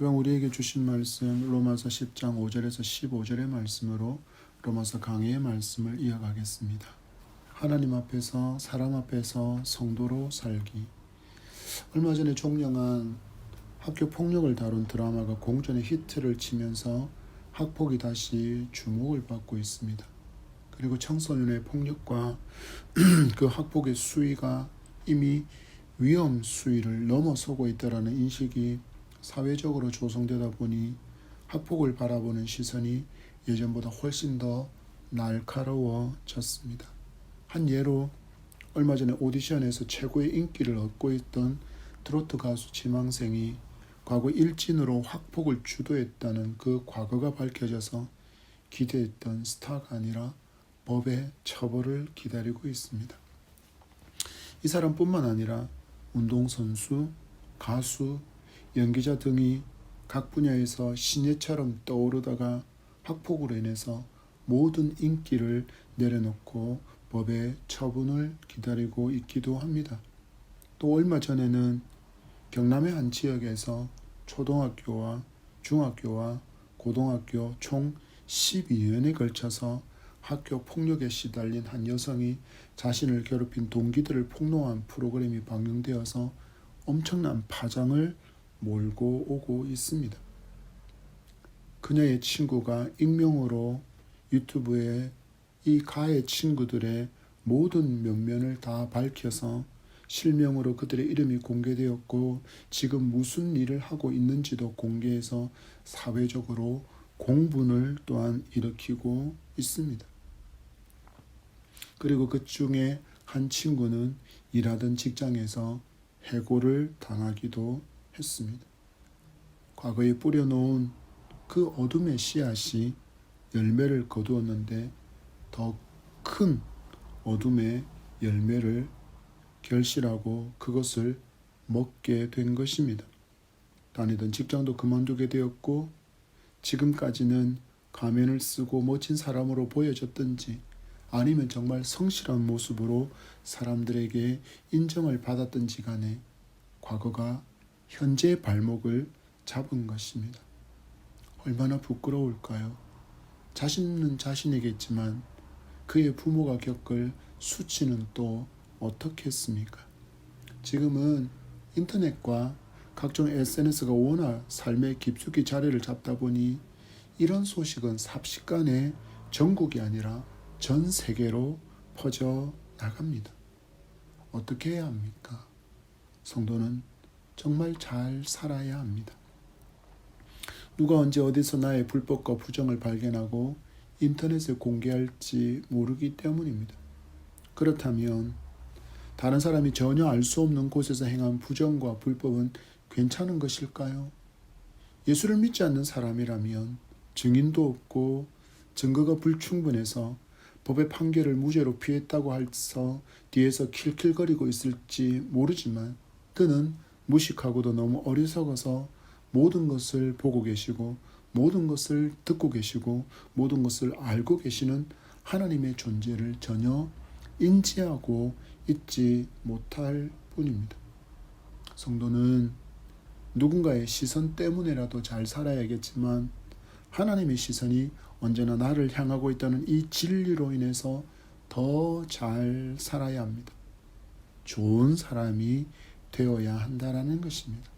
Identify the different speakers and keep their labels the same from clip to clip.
Speaker 1: 이번 우리에게 주신 말씀 로마서 10장 5절에서 15절의 말씀으로 로마서 강의의 말씀을 이어가겠습니다. 하나님 앞에서 사람 앞에서 성도로 살기. 얼마 전에 종영한 학교 폭력을 다룬 드라마가 공전의 히트를 치면서 학폭이 다시 주목을 받고 있습니다. 그리고 청소년의 폭력과 그 학폭의 수위가 이미 위험 수위를 넘어서고 있다는 인식이 사회적으로 조성되다 보니 학폭을 바라보는 시선이 예전보다 훨씬 더 날카로워졌습니다. 한 예로 얼마 전에 오디션에서 최고의 인기를 얻고 있던 트로트 가수 지망생이 과거 일진으로 학폭을 주도했다는 그 과거가 밝혀져서 기대했던 스타가 아니라 법의 처벌을 기다리고 있습니다. 이 사람뿐만 아니라 운동선수, 가수, 연기자 등이 각 분야에서 신예처럼 떠오르다가 학폭으로 인해서 모든 인기를 내려놓고 법의 처분을 기다리고 있기도 합니다. 또 얼마 전에는 경남의 한 지역에서 초등학교와 중학교와 고등학교 총 12년에 걸쳐서 학교 폭력에 시달린 한 여성이 자신을 괴롭힌 동기들을 폭로한 프로그램이 방영되어서 엄청난 파장을 몰고 오고 있습니다. 그녀의 친구가 익명으로 유튜브에 이 가해 친구들의 모든 면면을 다 밝혀서 실명으로 그들의 이름이 공개되었고 지금 무슨 일을 하고 있는지도 공개해서 사회적으로 공분을 또한 일으키고 있습니다. 그리고 그 중에 한 친구는 일하던 직장에서 해고를 당하기도 했습니다. 과거에 뿌려놓은 그 어둠의 씨앗이 열매를 거두었는데 더 큰 어둠의 열매를 결실하고 그것을 먹게 된 것입니다. 다니던 직장도 그만두게 되었고 지금까지는 가면을 쓰고 멋진 사람으로 보여졌든지 아니면 정말 성실한 모습으로 사람들에게 인정을 받았든지 간에 과거가 현재의 발목을 잡은 것입니다. 얼마나 부끄러울까요? 자신은 자신이겠지만 그의 부모가 겪을 수치는 또 어떻겠습니까? 지금은 인터넷과 각종 SNS가 워낙 삶에 깊숙이 자리를 잡다 보니 이런 소식은 삽시간에 전국이 아니라 전 세계로 퍼져 나갑니다. 어떻게 해야 합니까? 성도는 정말 잘 살아야 합니다. 누가 언제 어디서 나의 불법과 부정을 발견하고 인터넷에 공개할지 모르기 때문입니다. 그렇다면 다른 사람이 전혀 알 수 없는 곳에서 행한 부정과 불법은 괜찮은 것일까요? 예수를 믿지 않는 사람이라면 증인도 없고 증거가 불충분해서 법의 판결을 무죄로 피했다고 해서 뒤에서 킬킬거리고 있을지 모르지만 그는 무식하고도 너무 어리석어서 모든 것을 보고 계시고 모든 것을 듣고 계시고 모든 것을 알고 계시는 하나님의 존재를 전혀 인지하고 있지 못할 뿐입니다. 성도는 누군가의 시선 때문에라도 잘 살아야겠지만 하나님의 시선이 언제나 나를 향하고 있다는 이 진리로 인해서 더 잘 살아야 합니다. 좋은 사람이 되어야 한다라는 것입니다.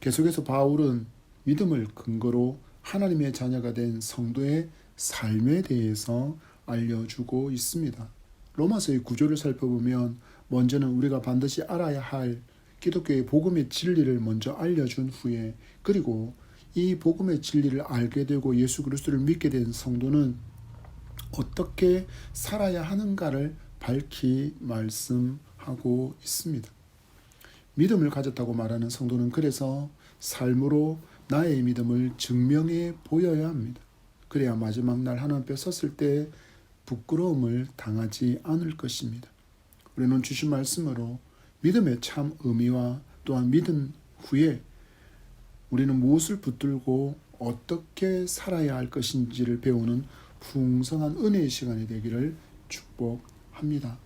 Speaker 1: 계속해서 바울은 믿음을 근거로 하나님의 자녀가 된 성도의 삶에 대해서 알려주고 있습니다. 로마서의 구조를 살펴보면 먼저는 우리가 반드시 알아야 할 기독교의 복음의 진리를 먼저 알려준 후에 그리고 이 복음의 진리를 알게 되고 예수 그리스도를 믿게 된 성도는 어떻게 살아야 하는가를 밝히 말씀하고 있습니다. 믿음을 가졌다고 말하는 성도는 그래서 삶으로 나의 믿음을 증명해 보여야 합니다. 그래야 마지막 날 하나님 앞에 섰을 때 부끄러움을 당하지 않을 것입니다. 우리는 주신 말씀으로 믿음의 참 의미와 또한 믿은 후에 우리는 무엇을 붙들고 어떻게 살아야 할 것인지를 배우는 풍성한 은혜의 시간이 되기를 축복합니다.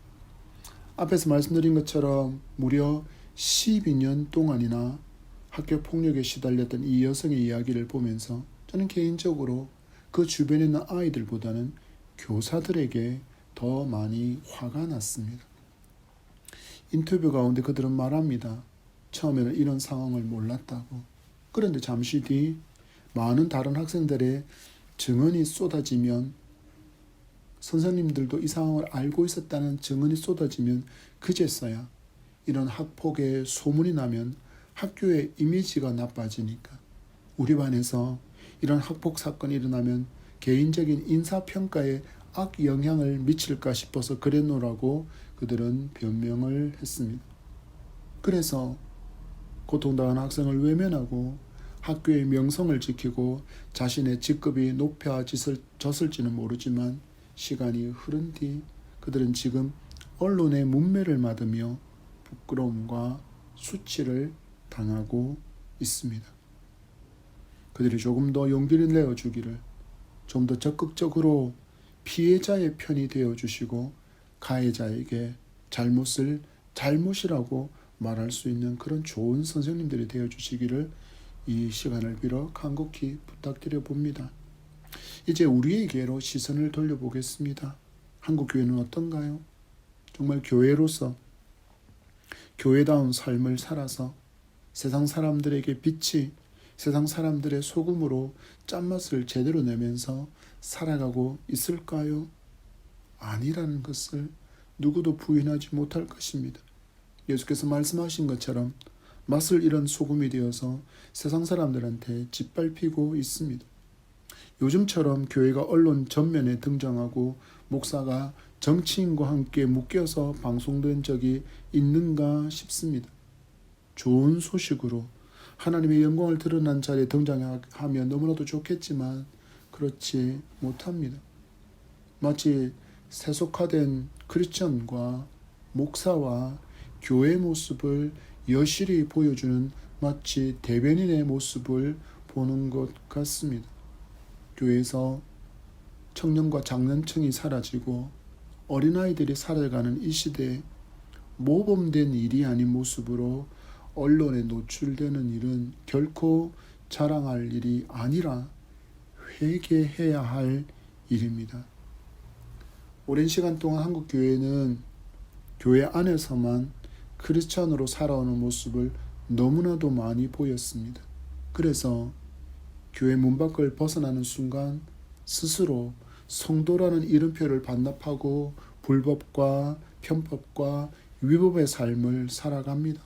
Speaker 1: 앞에서 말씀드린 것처럼 무려 12년 동안이나 학교 폭력에 시달렸던 이 여성의 이야기를 보면서 저는 개인적으로 그 주변에 있는 아이들보다는 교사들에게 더 많이 화가 났습니다. 인터뷰 가운데 그들은 말합니다. 처음에는 이런 상황을 몰랐다고. 그런데 잠시 뒤 많은 다른 학생들의 증언이 쏟아지면, 선생님들도 이 상황을 알고 있었다는 증언이 쏟아지면 그제서야 이런 학폭의 소문이 나면 학교의 이미지가 나빠지니까, 우리 반에서 이런 학폭 사건이 일어나면 개인적인 인사평가에 악영향을 미칠까 싶어서 그랬노라고 그들은 변명을 했습니다. 그래서 고통당한 학생을 외면하고 학교의 명성을 지키고 자신의 직급이 높아졌을지는 모르지만 시간이 흐른 뒤 그들은 지금 언론의 문매를 맞으며 부끄러움과 수치를 당하고 있습니다. 그들이 조금 더 용기를 내어주기를, 좀 더 적극적으로 피해자의 편이 되어주시고 가해자에게 잘못을 잘못이라고 말할 수 있는 그런 좋은 선생님들이 되어주시기를 이 시간을 빌어 간곡히 부탁드려 봅니다. 이제 우리에게로 시선을 돌려보겠습니다. 한국교회는 어떤가요? 정말 교회로서 교회다운 삶을 살아서 세상 사람들에게 빛이, 세상 사람들의 소금으로 짠맛을 제대로 내면서 살아가고 있을까요? 아니라는 것을 누구도 부인하지 못할 것입니다. 예수께서 말씀하신 것처럼 맛을 잃은 소금이 되어서 세상 사람들한테 짓밟히고 있습니다. 요즘처럼 교회가 언론 전면에 등장하고 목사가 정치인과 함께 묶여서 방송된 적이 있는가 싶습니다. 좋은 소식으로 하나님의 영광을 드러난 자리에 등장하면 너무나도 좋겠지만 그렇지 못합니다. 마치 세속화된 크리스천과 목사와 교회의 모습을 여실히 보여주는 마치 대변인의 모습을 보는 것 같습니다. 교회에서 청년과 장년층이 사라지고 어린아이들이 살아가는 이 시대에 모범된 일이 아닌 모습으로 언론에 노출되는 일은 결코 자랑할 일이 아니라 회개해야 할 일입니다. 오랜 시간 동안 한국 교회는 교회 안에서만 크리스찬으로 살아오는 모습을 너무나도 많이 보였습니다. 그래서 교회 문 밖을 벗어나는 순간 스스로 성도라는 이름표를 반납하고 불법과 편법과 위법의 삶을 살아갑니다.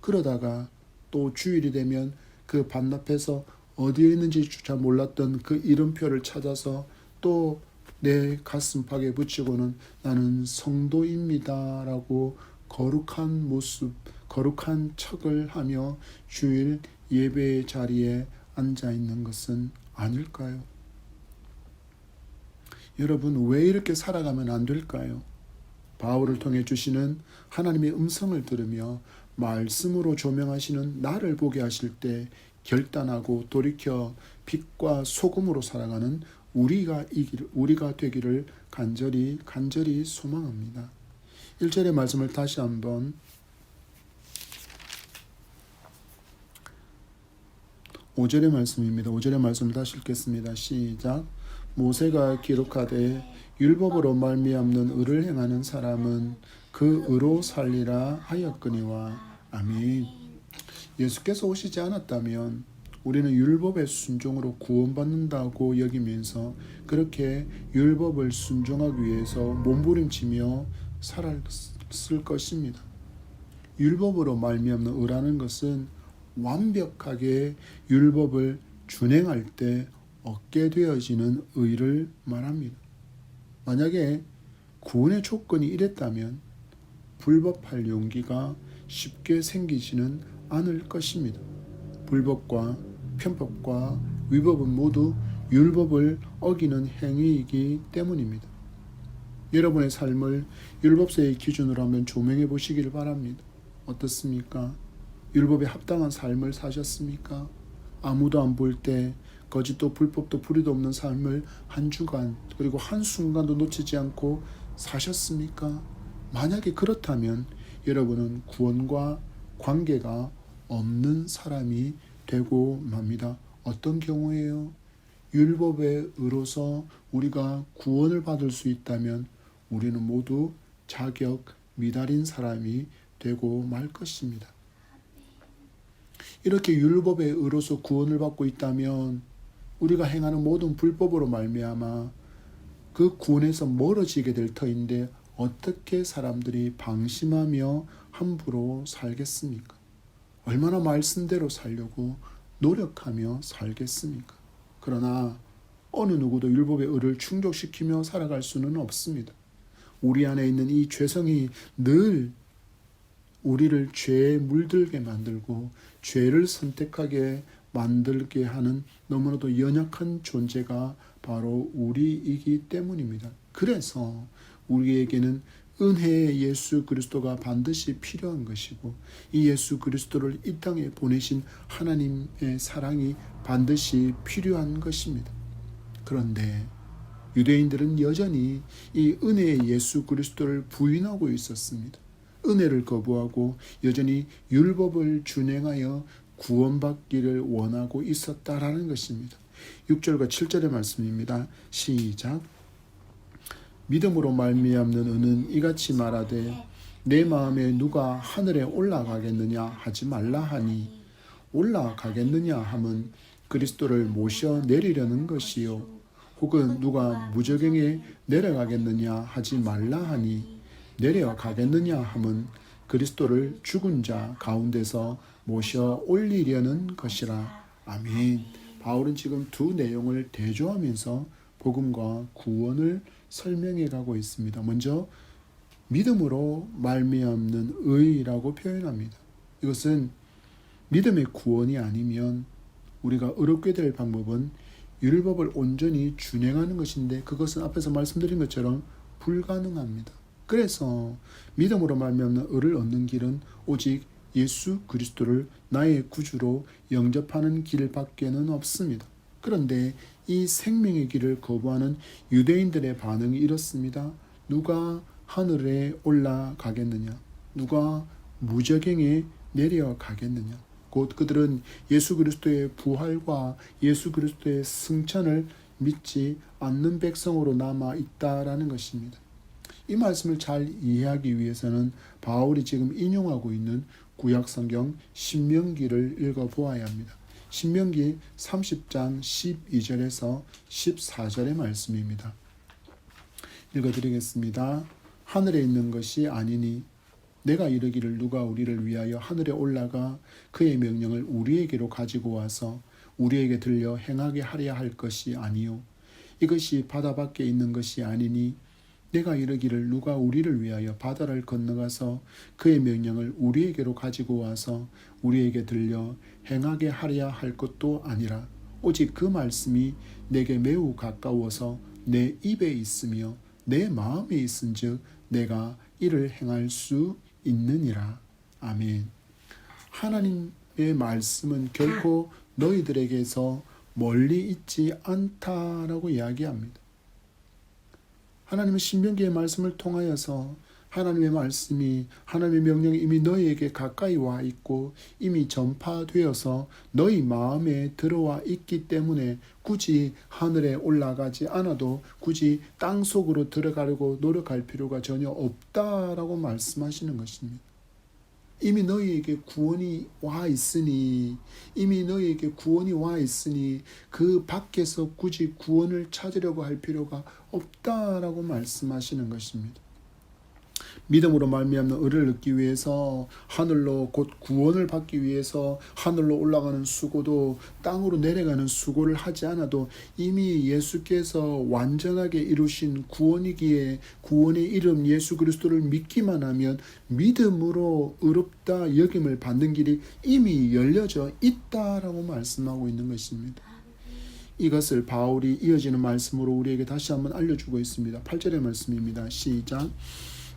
Speaker 1: 그러다가 또 주일이 되면 그 반납해서 어디에 있는지조차 몰랐던 그 이름표를 찾아서 또 내 가슴팍에 붙이고는 나는 성도입니다 라고 거룩한 모습, 거룩한 척을 하며 주일 예배의 자리에 앉아 있는 것은 아닐까요? 여러분, 왜 이렇게 살아가면 안 될까요? 바울을 통해 주시는 하나님의 음성을 들으며 말씀으로 조명하시는 나를 보게 하실 때 결단하고 돌이켜 빛과 소금으로 살아가는 우리가 되기를 간절히 소망합니다. 1절의 말씀을 다시 한번 5절의 말씀입니다. 5절의 말씀을 다시 읽겠습니다. 시작. 모세가 기록하되 율법으로 말미암는 의를 행하는 사람은 그 의로 살리라 하였거니와. 아멘. 예수께서 오시지 않았다면 우리는 율법의 순종으로 구원받는다고 여기면서 그렇게 율법을 순종하기 위해서 몸부림치며 살았을 것입니다. 율법으로 말미암는 의라는 것은 완벽하게 율법을 준행할 때 얻게 되어지는 의를 말합니다. 만약에 구원의 조건이 이랬다면 불법할 용기가 쉽게 생기지는 않을 것입니다. 불법과 편법과 위법은 모두 율법을 어기는 행위이기 때문입니다. 여러분의 삶을 율법서의 기준으로 한번 조명해 보시기를 바랍니다. 어떻습니까? 율법에 합당한 삶을 사셨습니까? 아무도 안 볼 때 거짓도 불법도 불의도 없는 삶을 한 주간 그리고 한순간도 놓치지 않고 사셨습니까? 만약에 그렇다면 여러분은 구원과 관계가 없는 사람이 되고 맙니다. 어떤 경우에요? 율법의 의로서 우리가 구원을 받을 수 있다면 우리는 모두 자격 미달인 사람이 되고 말 것입니다. 이렇게 율법의 의로서 구원을 받고 있다면 우리가 행하는 모든 불법으로 말미암아 그 구원에서 멀어지게 될 터인데 어떻게 사람들이 방심하며 함부로 살겠습니까? 얼마나 말씀대로 살려고 노력하며 살겠습니까? 그러나 어느 누구도 율법의 의를 충족시키며 살아갈 수는 없습니다. 우리 안에 있는 이 죄성이 늘 우리를 죄에 물들게 만들고 죄를 선택하게 만들게 하는 너무나도 연약한 존재가 바로 우리이기 때문입니다. 그래서 우리에게는 은혜의 예수 그리스도가 반드시 필요한 것이고 이 예수 그리스도를 이 땅에 보내신 하나님의 사랑이 반드시 필요한 것입니다. 그런데 유대인들은 여전히 이 은혜의 예수 그리스도를 부인하고 있었습니다. 은혜를 거부하고 여전히 율법을 준행하여 구원받기를 원하고 있었다라는 것입니다. 6절과 7절의 말씀입니다. 시작. 믿음으로 말미암는 의는 이같이 말하되 내 마음에 누가 하늘에 올라가겠느냐 하지 말라 하니 올라가겠느냐 함은 그리스도를 모셔 내리려는 것이요 혹은 누가 무저갱에 내려가겠느냐 하지 말라 하니 내려가겠느냐 함은 그리스도를 죽은 자 가운데서 모셔 올리려는 것이라. 아멘. 바울은 지금 두 내용을 대조하면서 복음과 구원을 설명해 가고 있습니다. 먼저 믿음으로 말미암는 의라고 표현합니다. 이것은 믿음의 구원이 아니면 우리가 의롭게 될 방법은 율법을 온전히 준행하는 것인데 그것은 앞에서 말씀드린 것처럼 불가능합니다. 그래서 믿음으로 말미암는 의를 얻는 길은 오직 예수 그리스도를 나의 구주로 영접하는 길밖에는 없습니다. 그런데 이 생명의 길을 거부하는 유대인들의 반응이 이렇습니다. 누가 하늘에 올라가겠느냐? 누가 무저갱에 내려가겠느냐? 곧 그들은 예수 그리스도의 부활과 예수 그리스도의 승천을 믿지 않는 백성으로 남아 있다라는 것입니다. 이 말씀을 잘 이해하기 위해서는 바울이 지금 인용하고 있는 구약성경 신명기를 읽어보아야 합니다. 신명기 30장 12절에서 14절의 말씀입니다. 읽어드리겠습니다. 하늘에 있는 것이 아니니 내가 이르기를 누가 우리를 위하여 하늘에 올라가 그의 명령을 우리에게로 가지고 와서 우리에게 들려 행하게 하려 할 것이 아니요 이것이 바다 밖에 있는 것이 아니니 내가 이르기를 누가 우리를 위하여 바다를 건너가서 그의 명령을 우리에게로 가지고 와서 우리에게 들려 행하게 하려 할 것도 아니라 오직 그 말씀이 내게 매우 가까워서 내 입에 있으며 내 마음에 있은즉 내가 이를 행할 수 있느니라. 아멘. 하나님의 말씀은 결코 너희들에게서 멀리 있지 않다라고 이야기합니다. 하나님은 신명기의 말씀을 통하여서 하나님의 말씀이 하나님의 명령이 이미 너희에게 가까이 와 있고 이미 전파되어서 너희 마음에 들어와 있기 때문에 굳이 하늘에 올라가지 않아도 굳이 땅 속으로 들어가려고 노력할 필요가 전혀 없다라고 말씀하시는 것입니다. 이미 너희에게 구원이 와 있으니 그 밖에서 굳이 구원을 찾으려고 할 필요가 없다라고 말씀하시는 것입니다. 믿음으로 말미암는 의를 얻기 위해서 하늘로 곧 구원을 받기 위해서 하늘로 올라가는 수고도 땅으로 내려가는 수고를 하지 않아도 이미 예수께서 완전하게 이루신 구원이기에 구원의 이름 예수 그리스도를 믿기만 하면 믿음으로 의롭다 여김을 받는 길이 이미 열려져 있다라고 말씀하고 있는 것입니다. 이것을 바울이 이어지는 말씀으로 우리에게 다시 한번 알려주고 있습니다. 8절의 말씀입니다. 시작.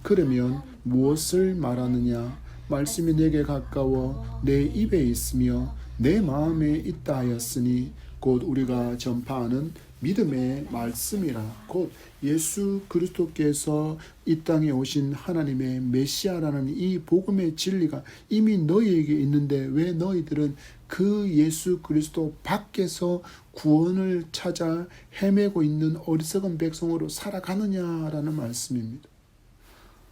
Speaker 1: 그러면 무엇을 말하느냐? 말씀이 내게 가까워 내 입에 있으며 내 마음에 있다 하였으니 곧 우리가 전파하는 믿음의 말씀이라. 곧 예수 그리스도께서 이 땅에 오신 하나님의 메시아라는 이 복음의 진리가 이미 너희에게 있는데 왜 너희들은 그 예수 그리스도 밖에서 구원을 찾아 헤매고 있는 어리석은 백성으로 살아가느냐라는 말씀입니다.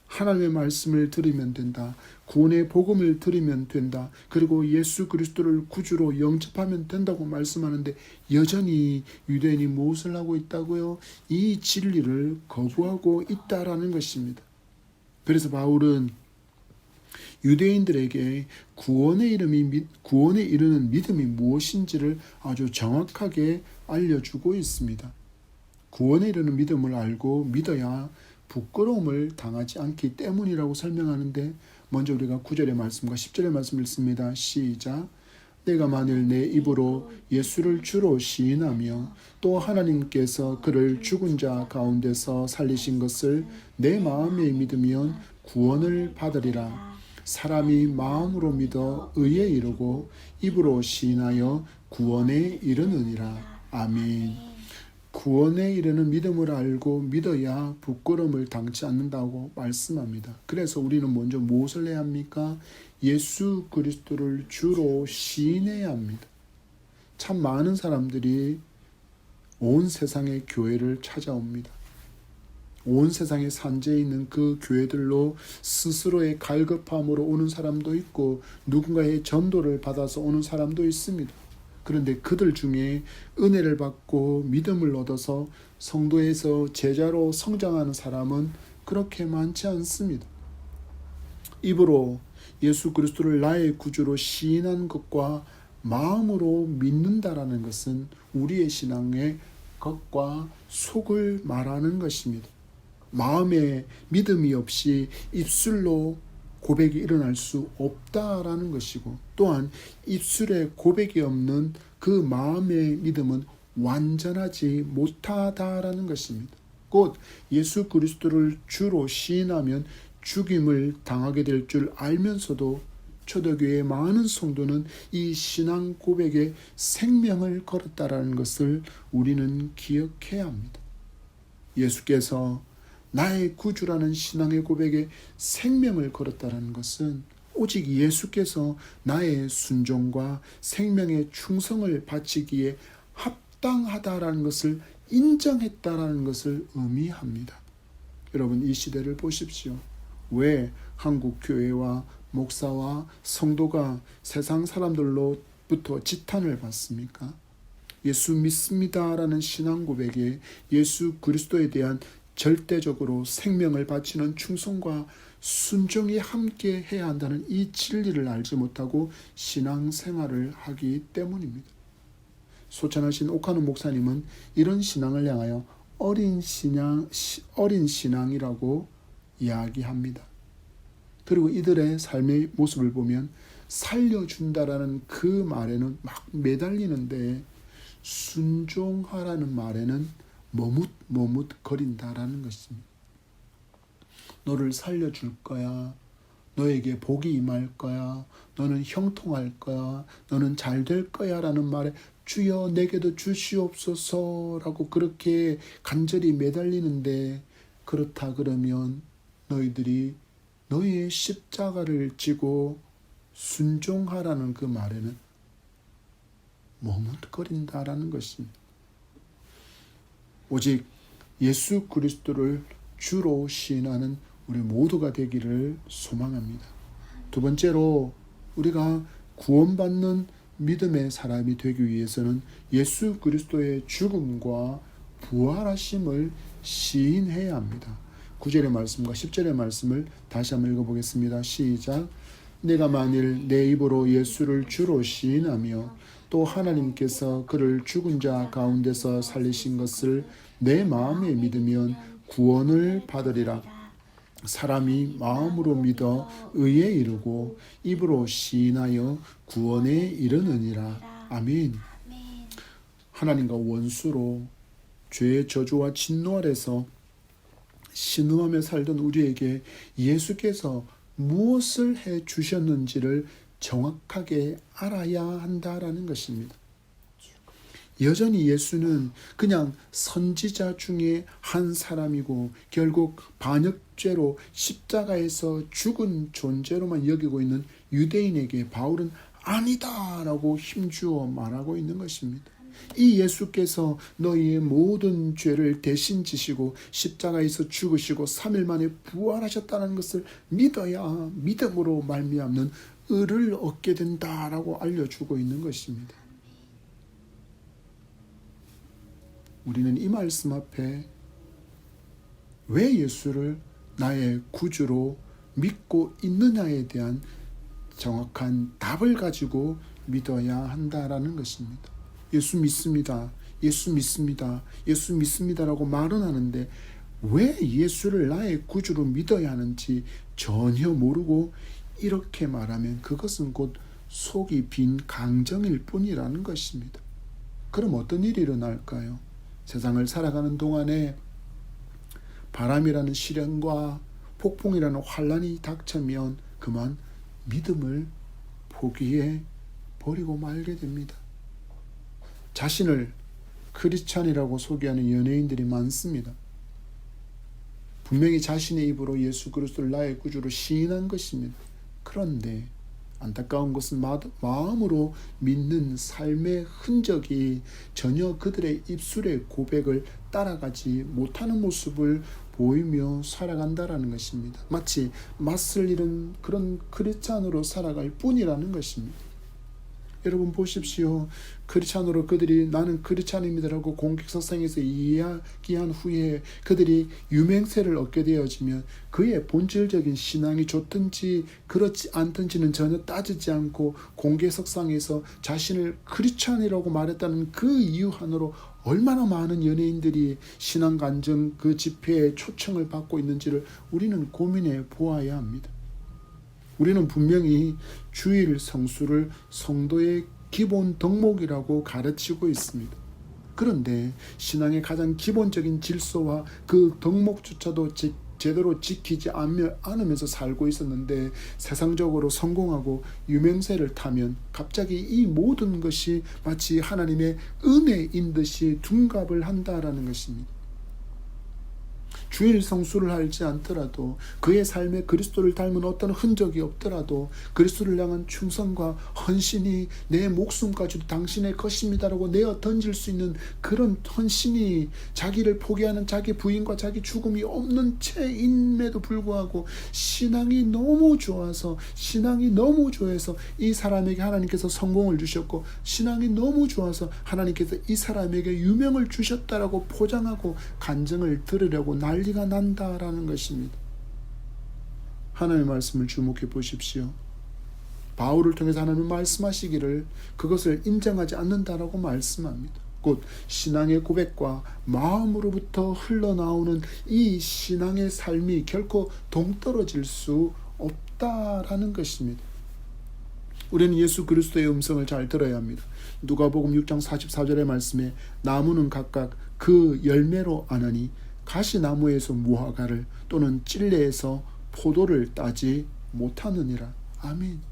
Speaker 1: 하나님의 말씀을 들으면 된다. 구원의 복음을 들으면 된다. 그리고 예수 그리스도를 구주로 영접하면 된다고 말씀하는데 여전히 유대인이 무엇을 하고 있다고요? 이 진리를 거부하고 있다라는 것입니다. 그래서 바울은 유대인들에게 구원에 이르는 믿음이 무엇인지를 아주 정확하게 알려주고 있습니다. 구원에 이르는 믿음을 알고 믿어야 부끄러움을 당하지 않기 때문이라고 설명하는데 먼저 우리가 9절의 말씀과 10절의 말씀을 읽습니다. 시작. 내가 만일 내 입으로 예수를 주로 시인하며 또 하나님께서 그를 죽은 자 가운데서 살리신 것을 내 마음에 믿으면 구원을 받으리라. 사람이 마음으로 믿어 의에 이르고 입으로 시인하여 구원에 이르느니라. 아멘. 구원에 이르는 믿음을 알고 믿어야 부끄러움을 당치 않는다고 말씀합니다. 그래서 우리는 먼저 무엇을 해야 합니까? 예수 그리스도를 주로 시인해야 합니다. 참 많은 사람들이 온 세상의 교회를 찾아옵니다. 온 세상에 산재해 있는 그 교회들로 스스로의 갈급함으로 오는 사람도 있고 누군가의 전도를 받아서 오는 사람도 있습니다. 그런데 그들 중에 은혜를 받고 믿음을 얻어서 성도에서 제자로 성장하는 사람은 그렇게 많지 않습니다. 입으로 예수 그리스도를 나의 구주로 시인한 것과 마음으로 믿는다라는 것은 우리의 신앙의 겉과 속을 말하는 것입니다. 마음에 믿음이 없이 입술로 고백이 일어날 수 없다라는 것이고 또한 입술에 고백이 없는 그 마음의 믿음은 완전하지 못하다라는 것입니다. 곧 예수 그리스도를 주로 시인하면 죽임을 당하게 될 줄 알면서도 초대교회의 많은 성도는 이 신앙 고백에 생명을 걸었다라는 것을 우리는 기억해야 합니다. 예수께서 나의 구주라는 신앙의 고백에 생명을 걸었다는 것은 오직 예수께서 나의 순종과 생명의 충성을 바치기에 합당하다라는 것을 인정했다라는 것을 의미합니다. 여러분 이 시대를 보십시오. 왜 한국 교회와 목사와 성도가 세상 사람들로부터 지탄을 받습니까? 예수 믿습니다라는 신앙 고백에 예수 그리스도에 대한 절대적으로 생명을 바치는 충성과 순종이 함께 해야 한다는 이 진리를 알지 못하고 신앙생활을 하기 때문입니다. 소천하신 오카노 목사님은 이런 신앙을 향하여 어린 신앙이라고 이야기합니다. 그리고 이들의 삶의 모습을 보면 살려준다라는 그 말에는 막 매달리는데 순종하라는 말에는 머뭇거린다라는 것입니다. 너를 살려줄 거야. 너에게 복이 임할 거야. 너는 형통할 거야. 너는 잘 될 거야 라는 말에 주여 내게도 주시옵소서라고 그렇게 간절히 매달리는데 그렇다 그러면 너희들이 너희의 십자가를 지고 순종하라는 그 말에는 머뭇거린다라는 것입니다. 오직 예수 그리스도를 주로 시인하는 우리 모두가 되기를 소망합니다. 두 번째로 우리가 구원받는 믿음의 사람이 되기 위해서는 예수 그리스도의 죽음과 부활하심을 시인해야 합니다. 9절의 말씀과 10절의 말씀을 다시 한번 읽어보겠습니다. 시작. 내가 만일 내 입으로 예수를 주로 시인하며 또 하나님께서 그를 죽은 자 가운데서 살리신 것을 내 마음에 믿으면 구원을 받으리라. 사람이 마음으로 믿어 의에 이르고 입으로 시인하여 구원에 이르느니라. 아멘. 하나님과 원수로 죄의 저주와 진노 아래서 신음하며 살던 우리에게 예수께서 무엇을 해 주셨는지를 정확하게 알아야 한다라는 것입니다. 여전히 예수는 그냥 선지자 중에 한 사람이고 결국 반역죄로 십자가에서 죽은 존재로만 여기고 있는 유대인에게 바울은 아니다라고 힘주어 말하고 있는 것입니다. 이 예수께서 너희의 모든 죄를 대신 지시고 십자가에서 죽으시고 3일 만에 부활하셨다는 것을 믿어야 믿음으로 말미암는 의를 얻게 된다라고 알려주고 있는 것입니다. 우리는 이 말씀 앞에 왜 예수를 나의 구주로 믿고 있느냐에 대한 정확한 답을 가지고 믿어야 한다라는 것입니다. 예수 믿습니다. 예수 믿습니다. 예수 믿습니다라고 말은 하는데 왜 예수를 나의 구주로 믿어야 하는지 전혀 모르고 이렇게 말하면 그것은 곧 속이 빈 강정일 뿐이라는 것입니다. 그럼 어떤 일이 일어날까요? 세상을 살아가는 동안에 바람이라는 시련과 폭풍이라는 환란이 닥치면 그만 믿음을 포기해 버리고 말게 됩니다. 자신을 크리스찬이라고 소개하는 연예인들이 많습니다. 분명히 자신의 입으로 예수 그리스도를 나의 구주로 시인한 것입니다. 그런데 안타까운 것은 마음으로 믿는 삶의 흔적이 전혀 그들의 입술의 고백을 따라가지 못하는 모습을 보이며 살아간다라는 것입니다. 마치 맛을 잃은 그런 크리스찬으로 살아갈 뿐이라는 것입니다. 여러분 보십시오. 크리스찬으로 그들이 나는 크리스찬입니다라고 공개석상에서 이야기한 후에 그들이 유명세를 얻게 되어지면 그의 본질적인 신앙이 좋든지 그렇지 않든지는 전혀 따지지 않고 공개석상에서 자신을 크리스찬이라고 말했다는 그 이유 하나로 얼마나 많은 연예인들이 신앙간증 그 집회에 초청을 받고 있는지를 우리는 고민해 보아야 합니다. 우리는 분명히 주일 성수를 성도의 기본 덕목이라고 가르치고 있습니다. 그런데 신앙의 가장 기본적인 질서와 그 덕목조차도 제대로 지키지 않으면서 살고 있었는데 세상적으로 성공하고 유명세를 타면 갑자기 이 모든 것이 마치 하나님의 은혜인 듯이 둔갑을 한다라는 것입니다. 주일 성수를 하지 않더라도 그의 삶에 그리스도를 닮은 어떤 흔적이 없더라도 그리스도를 향한 충성과 헌신이 내 목숨까지도 당신의 것입니다라고 내어 던질 수 있는 그런 헌신이 자기를 포기하는 자기 부인과 자기 죽음이 없는 채임에도 불구하고 신앙이 너무 좋아서 이 사람에게 하나님께서 성공을 주셨고 신앙이 너무 좋아서 하나님께서 이 사람에게 유명을 주셨다라고 포장하고 간증을 들으려고 난리가 난다라는 것입니다. 하나님의 말씀을 주목해 보십시오. 바울을 통해서 하나님은 말씀하시기를 그것을 인정하지 않는다라고 말씀합니다. 곧 신앙의 고백과 마음으로부터 흘러나오는 이 신앙의 삶이 결코 동떨어질 수 없다라는 것입니다. 우리는 예수 그리스도의 음성을 잘 들어야 합니다. 누가복음 6장 44절의 말씀에 나무는 각각 그 열매로 아나니 가시나무에서 무화과를 또는 찔레에서 포도를 따지 못하느니라. 아멘.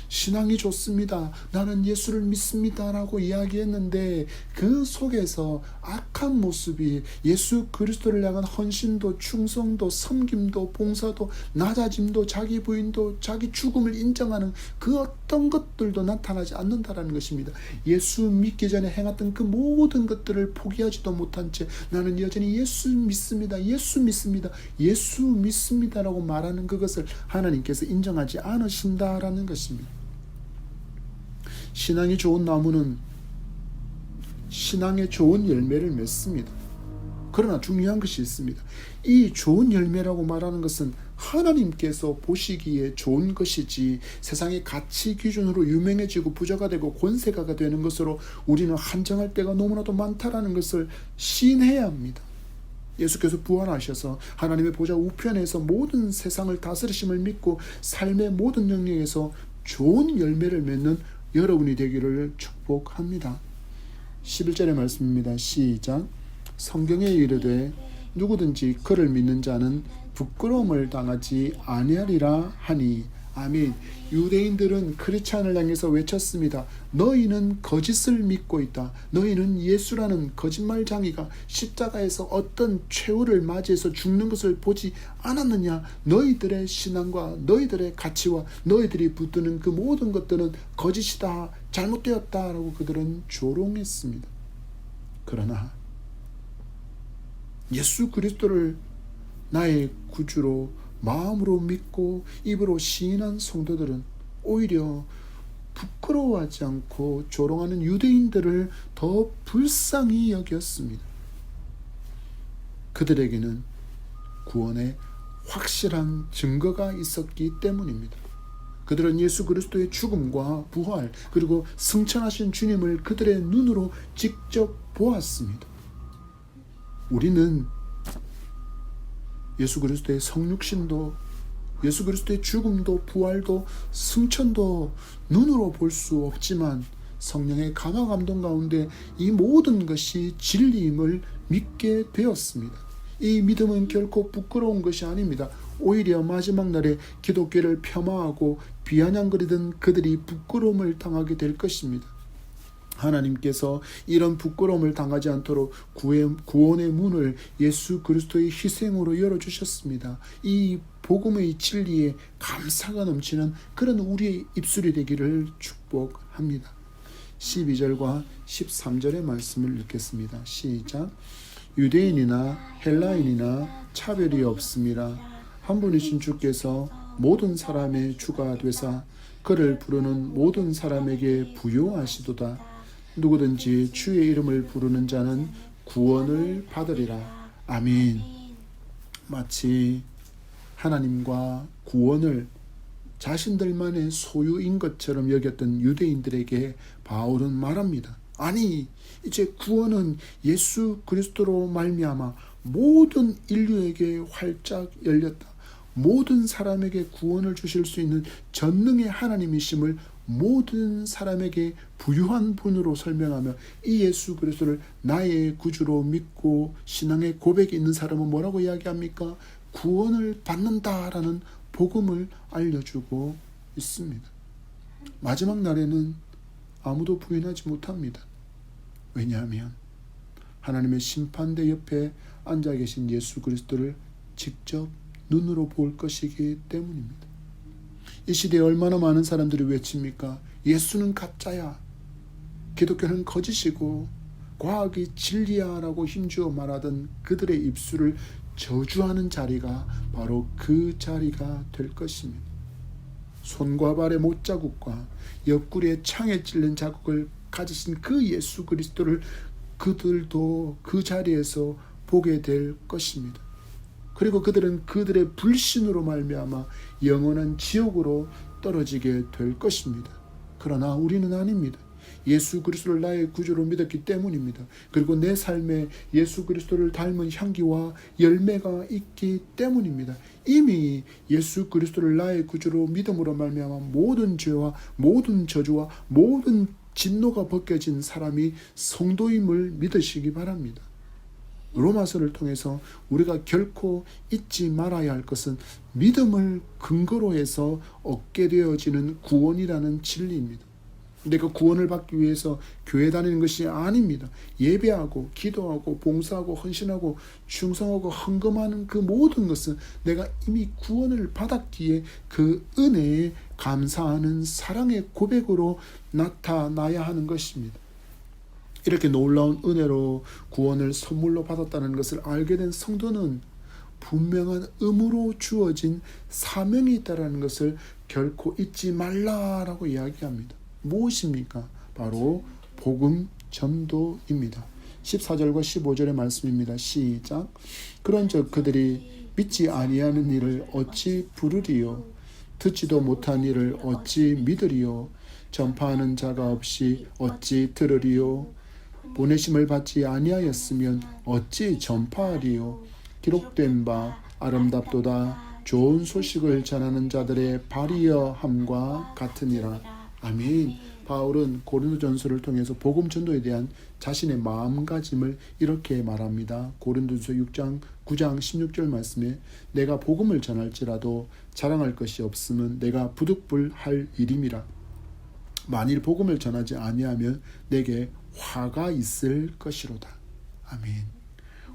Speaker 1: 신앙이 좋습니다. 나는 예수를 믿습니다라고 이야기했는데 그 속에서 악한 모습이 예수 그리스도를 향한 헌신도 충성도 섬김도 봉사도 낮아짐도 자기 부인도 자기 죽음을 인정하는 그 어떤 것들도 나타나지 않는다라는 것입니다. 예수 믿기 전에 행했던 그 모든 것들을 포기하지도 못한 채 나는 여전히 예수 믿습니다. 예수 믿습니다. 예수 믿습니다라고 말하는 그것을 하나님께서 인정하지 않으신다라는 것입니다. 신앙이 좋은 나무는 신앙의 좋은 열매를 맺습니다. 그러나 중요한 것이 있습니다. 이 좋은 열매라고 말하는 것은 하나님께서 보시기에 좋은 것이지 세상의 가치 기준으로 유명해지고 부자가 되고 권세가가 되는 것으로 우리는 한정할 때가 너무나도 많다라는 것을 시인해야 합니다. 예수께서 부활하셔서 하나님의 보좌 우편에서 모든 세상을 다스리심을 믿고 삶의 모든 영역에서 좋은 열매를 맺는 여러분이 되기를 축복합니다. 11절의 말씀입니다. 시작. 성경에 이르되 누구든지 그를 믿는 자는 부끄러움을 당하지 아니하리라 하니 아멘. 유대인들은 크리스찬을 향해서 외쳤습니다. 너희는 거짓을 믿고 있다. 너희는 예수라는 거짓말쟁이가 십자가에서 어떤 최후를 맞이해서 죽는 것을 보지 않았느냐. 너희들의 신앙과 너희들의 가치와 너희들이 붙드는 그 모든 것들은 거짓이다. 잘못되었다. 라고 그들은 조롱했습니다. 그러나 예수 그리스도를 나의 구주로 마음으로 믿고 입으로 시인한 성도들은 오히려 부끄러워하지 않고 조롱하는 유대인들을 더 불쌍히 여겼습니다. 그들에게는 구원의 확실한 증거가 있었기 때문입니다. 그들은 예수 그리스도의 죽음과 부활 그리고 승천하신 주님을 그들의 눈으로 직접 보았습니다. 우리는 예수 그리스도의 성육신도 예수 그리스도의 죽음도 부활도 승천도 눈으로 볼 수 없지만 성령의 감화 감동 가운데 이 모든 것이 진리임을 믿게 되었습니다. 이 믿음은 결코 부끄러운 것이 아닙니다. 오히려 마지막 날에 기독교를 폄하하고 비아냥거리던 그들이 부끄러움을 당하게 될 것입니다. 하나님께서 이런 부끄러움을 당하지 않도록 구원의 문을 예수 그리스도의 희생으로 열어주셨습니다. 이 복음의 진리에 감사가 넘치는 그런 우리의 입술이 되기를 축복합니다. 12절과 13절의 말씀을 읽겠습니다. 시작. 유대인이나 헬라인이나 차별이 없음이라. 한 분이신 주께서 모든 사람의 주가 되사 그를 부르는 모든 사람에게 부요하시도다. 누구든지 주의 이름을 부르는 자는 구원을 받으리라. 아멘. 마치 하나님과 구원을 자신들만의 소유인 것처럼 여겼던 유대인들에게 바울은 말합니다. 아니, 이제 구원은 예수 그리스도로 말미암아 모든 인류에게 활짝 열렸다. 모든 사람에게 구원을 주실 수 있는 전능의 하나님이심을 모든 사람에게 부유한 분으로 설명하며 이 예수 그리스도를 나의 구주로 믿고 신앙의 고백이 있는 사람은 뭐라고 이야기합니까? 구원을 받는다라는 복음을 알려주고 있습니다. 마지막 날에는 아무도 부인하지 못합니다. 왜냐하면 하나님의 심판대 옆에 앉아 계신 예수 그리스도를 직접 눈으로 볼 것이기 때문입니다. 이 시대에 얼마나 많은 사람들이 외칩니까? 예수는 가짜야. 기독교는 거짓이고 과학이 진리야 라고 힘주어 말하던 그들의 입술을 저주하는 자리가 바로 그 자리가 될 것입니다. 손과 발의 못자국과 옆구리에 창에 찔린 자국을 가지신 그 예수 그리스도를 그들도 그 자리에서 보게 될 것입니다. 그리고 그들은 그들의 불신으로 말미암아 영원한 지옥으로 떨어지게 될 것입니다. 그러나 우리는 아닙니다. 예수 그리스도를 나의 구주로 믿었기 때문입니다. 그리고 내 삶에 예수 그리스도를 닮은 향기와 열매가 있기 때문입니다. 이미 예수 그리스도를 나의 구주로 믿음으로 말미암아 모든 죄와 모든 저주와 모든 진노가 벗겨진 사람이 성도임을 믿으시기 바랍니다. 로마서를 통해서 우리가 결코 잊지 말아야 할 것은 믿음을 근거로 해서 얻게 되어지는 구원이라는 진리입니다. 내가 구원을 받기 위해서 교회 다니는 것이 아닙니다. 예배하고 기도하고 봉사하고 헌신하고 충성하고 헌금하는 그 모든 것은 내가 이미 구원을 받았기에 그 은혜에 감사하는 사랑의 고백으로 나타나야 하는 것입니다. 이렇게 놀라운 은혜로 구원을 선물로 받았다는 것을 알게 된 성도는 분명한 의무로 주어진 사명이 있다는 것을 결코 잊지 말라라고 이야기합니다. 무엇입니까? 바로 복음 전도입니다. 14절과 15절의 말씀입니다. 시작. 그런즉 그들이 믿지 아니하는 일을 어찌 부르리요? 듣지도 못한 일을 어찌 믿으리요? 전파하는 자가 없이 어찌 들으리요? 보내심을 받지 아니하였으면 어찌 전파하리요? 기록된 바 아름답도다 좋은 소식을 전하는 자들의 발이여함과 같으니라. 아멘. 바울은 고린도전서를 통해서 복음 전도에 대한 자신의 마음가짐을 이렇게 말합니다. 고린도전서 9장 16절 말씀에 내가 복음을 전할지라도 자랑할 것이 없으면 내가 부득불할 일임이라. 만일 복음을 전하지 아니하면 내게 화가 있을 것이로다. 아멘.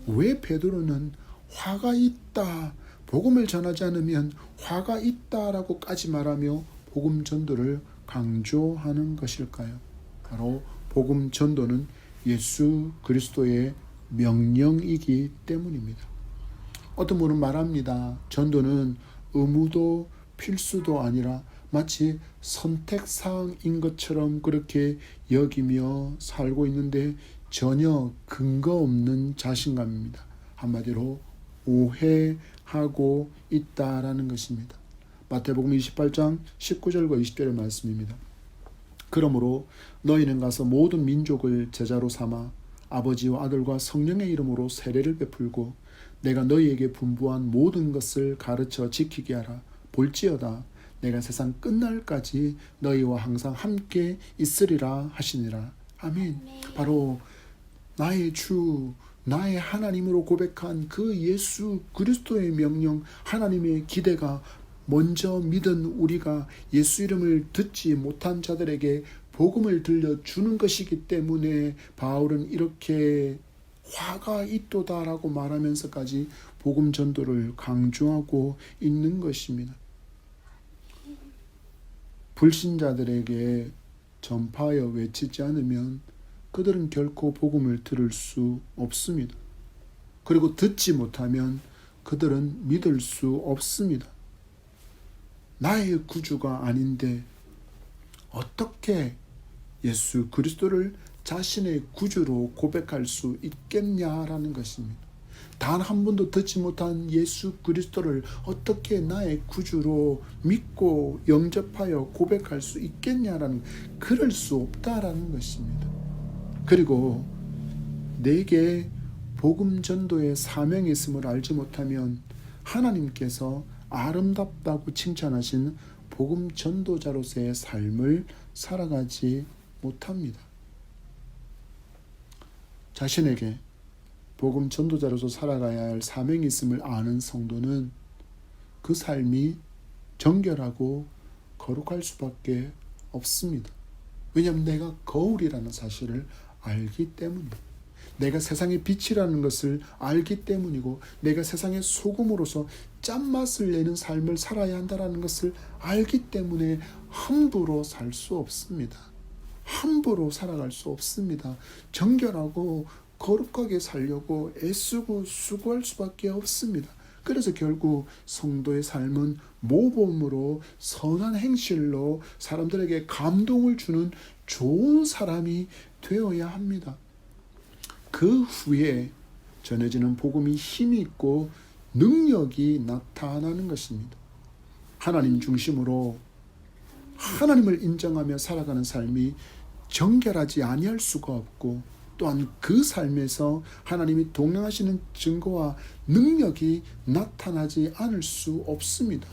Speaker 1: 왜 베드로는 화가 있다, 복음을 전하지 않으면 화가 있다라고까지 말하며 복음 전도를 강조하는 것일까요? 바로 복음 전도는 예수 그리스도의 명령이기 때문입니다. 어떤 분은 말합니다. 전도는 의무도 필수도 아니라 마치 선택사항인 것처럼 그렇게 여기며 살고 있는데 전혀 근거 없는 자신감입니다. 한마디로 오해하고 있다라는 것입니다. 마태복음 28장 19절과 20절의 말씀입니다. 그러므로 너희는 가서 모든 민족을 제자로 삼아 아버지와 아들과 성령의 이름으로 세례를 베풀고 내가 너희에게 분부한 모든 것을 가르쳐 지키게 하라. 볼지어다 내가 세상 끝날까지 너희와 항상 함께 있으리라 하시니라. 아멘. 바로 나의 주, 나의 하나님으로 고백한 그 예수 그리스도의 명령, 하나님의 기대가 먼저 믿은 우리가 예수 이름을 듣지 못한 자들에게 복음을 들려주는 것이기 때문에 바울은 이렇게 화가 있도다라고 말하면서까지 복음 전도를 강조하고 있는 것입니다. 불신자들에게 전파하여 외치지 않으면 그들은 결코 복음을 들을 수 없습니다. 그리고 듣지 못하면 그들은 믿을 수 없습니다. 나의 구주가 아닌데 어떻게 예수 그리스도를 자신의 구주로 고백할 수 있겠냐라는 것입니다. 단 한 번도 듣지 못한 예수 그리스도를 어떻게 나의 구주로 믿고 영접하여 고백할 수 있겠냐라는, 그럴 수 없다라는 것입니다. 그리고 내게 복음 전도의 사명이 있음을 알지 못하면 하나님께서 아름답다고 칭찬하신 복음 전도자로서의 삶을 살아가지 못합니다. 자신에게 복음 전도자로서 살아가야 할 사명이 있음을 아는 성도는 그 삶이 정결하고 거룩할 수밖에 없습니다. 왜냐하면 내가 거울이라는 사실을 알기 때문입니다. 내가 세상의 빛이라는 것을 알기 때문이고 내가 세상의 소금으로서 짠맛을 내는 삶을 살아야 한다는 것을 알기 때문에 함부로 살 수 없습니다. 함부로 살아갈 수 없습니다. 정결하고 거룩하게 살려고 애쓰고 수고할 수밖에 없습니다. 그래서 결국 성도의 삶은 모범으로 선한 행실로 사람들에게 감동을 주는 좋은 사람이 되어야 합니다. 그 후에 전해지는 복음이 힘이 있고 능력이 나타나는 것입니다. 하나님 중심으로 하나님을 인정하며 살아가는 삶이 정결하지 아니할 수가 없고, 또한 그 삶에서 하나님이 동행하시는 증거와 능력이 나타나지 않을 수 없습니다.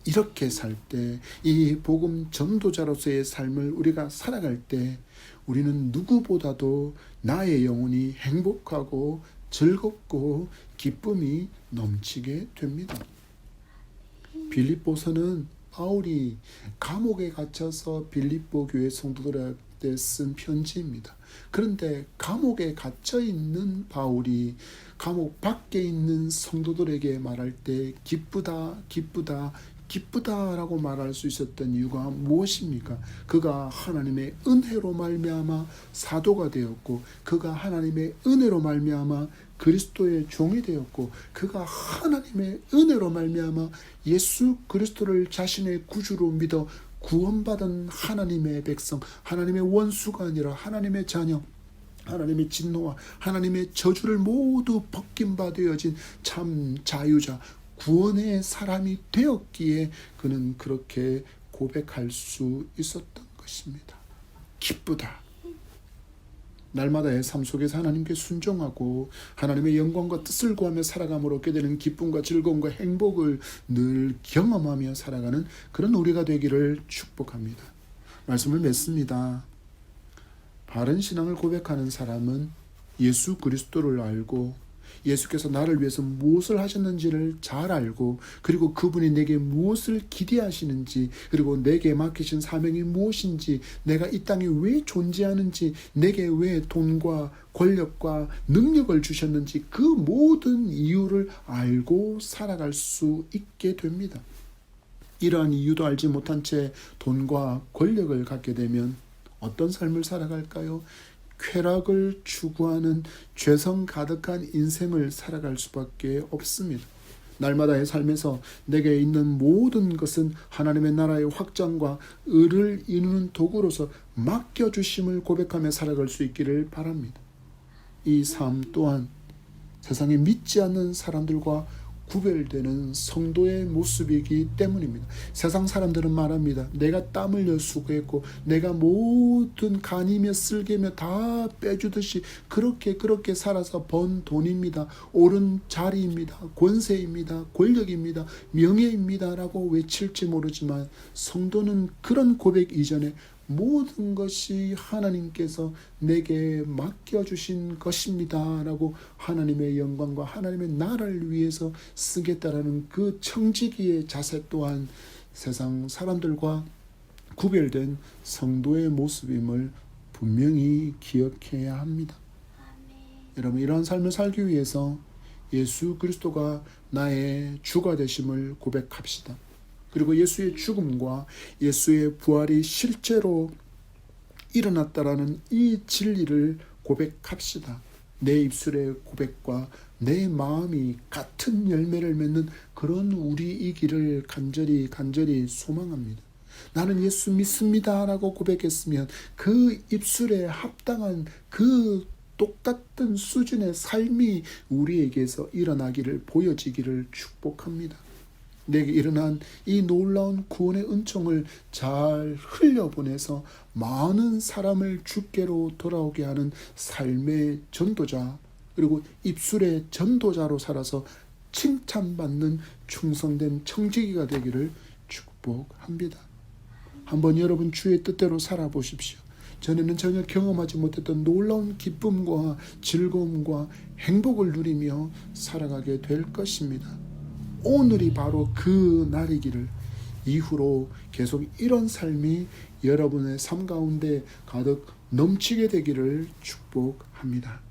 Speaker 1: 이렇게 살 때, 이 복음 전도자로서의 삶을 우리가 살아갈 때 우리는 누구보다도 나의 영혼이 행복하고 즐겁고 기쁨이 넘치게 됩니다. 빌립보서는 바울이 감옥에 갇혀서 빌립보 교회 성도들한테 쓴 편지입니다. 그런데 감옥에 갇혀 있는 바울이 감옥 밖에 있는 성도들에게 말할 때 기쁘다, 기쁘다, 기쁘다라고 말할 수 있었던 이유가 무엇입니까? 그가 하나님의 은혜로 말미암아 사도가 되었고, 그가 하나님의 은혜로 말미암아 그리스도의 종이 되었고, 그가 하나님의 은혜로 말미암아 예수 그리스도를 자신의 구주로 믿어 구원받은 하나님의 백성, 하나님의 원수가 아니라 하나님의 자녀, 하나님의 진노와 하나님의 저주를 모두 벗긴 바 되어진 참 자유자, 구원의 사람이 되었기에 그는 그렇게 고백할 수 있었던 것입니다. 기쁘다. 날마다의 삶 속에서 하나님께 순종하고 하나님의 영광과 뜻을 구하며 살아감으로 얻게 되는 기쁨과 즐거움과 행복을 늘 경험하며 살아가는 그런 우리가 되기를 축복합니다. 말씀을 맺습니다. 바른 신앙을 고백하는 사람은 예수 그리스도를 알고 예수께서 나를 위해서 무엇을 하셨는지를 잘 알고, 그리고 그분이 내게 무엇을 기대하시는지, 그리고 내게 맡기신 사명이 무엇인지, 내가 이 땅에 왜 존재하는지, 내게 왜 돈과 권력과 능력을 주셨는지, 그 모든 이유를 알고 살아갈 수 있게 됩니다. 이러한 이유도 알지 못한 채 돈과 권력을 갖게 되면 어떤 삶을 살아갈까요? 쾌락을 추구하는 죄성 가득한 인생을 살아갈 수밖에 없습니다. 날마다의 삶에서 내게 있는 모든 것은 하나님의 나라의 확장과 의를 이루는 도구로서 맡겨주심을 고백하며 살아갈 수 있기를 바랍니다. 이 삶 또한 세상에 믿지 않는 사람들과 구별되는 성도의 모습이기 때문입니다. 세상 사람들은 말합니다. 내가 땀 흘려 수고했고 내가 모든 간이며 쓸개며 다 빼주듯이 그렇게 살아서 번 돈입니다. 옳은 자리입니다. 권세입니다. 권력입니다. 명예입니다. 라고 외칠지 모르지만 성도는 그런 고백 이전에 모든 것이 하나님께서 내게 맡겨주신 것입니다 라고 하나님의 영광과 하나님의 나라를 위해서 쓰겠다라는 그 청지기의 자세 또한 세상 사람들과 구별된 성도의 모습임을 분명히 기억해야 합니다. 여러분, 이러한 삶을 살기 위해서 예수 그리스도가 나의 주가 되심을 고백합시다. 그리고 예수의 죽음과 예수의 부활이 실제로 일어났다라는 이 진리를 고백합시다. 내 입술의 고백과 내 마음이 같은 열매를 맺는 그런 우리이기를 간절히 소망합니다. 나는 예수 믿습니다 라고 고백했으면 그 입술에 합당한 그 똑같은 수준의 삶이 우리에게서 일어나기를, 보여지기를 축복합니다. 내게 일어난 이 놀라운 구원의 은총을 잘 흘려보내서 많은 사람을 주께로 돌아오게 하는 삶의 전도자, 그리고 입술의 전도자로 살아서 칭찬받는 충성된 청지기가 되기를 축복합니다. 한번 여러분 주의 뜻대로 살아보십시오. 전에는 전혀 경험하지 못했던 놀라운 기쁨과 즐거움과 행복을 누리며 살아가게 될 것입니다. 오늘이 바로 그 날이기를, 이후로 계속 이런 삶이 여러분의 삶 가운데 가득 넘치게 되기를 축복합니다.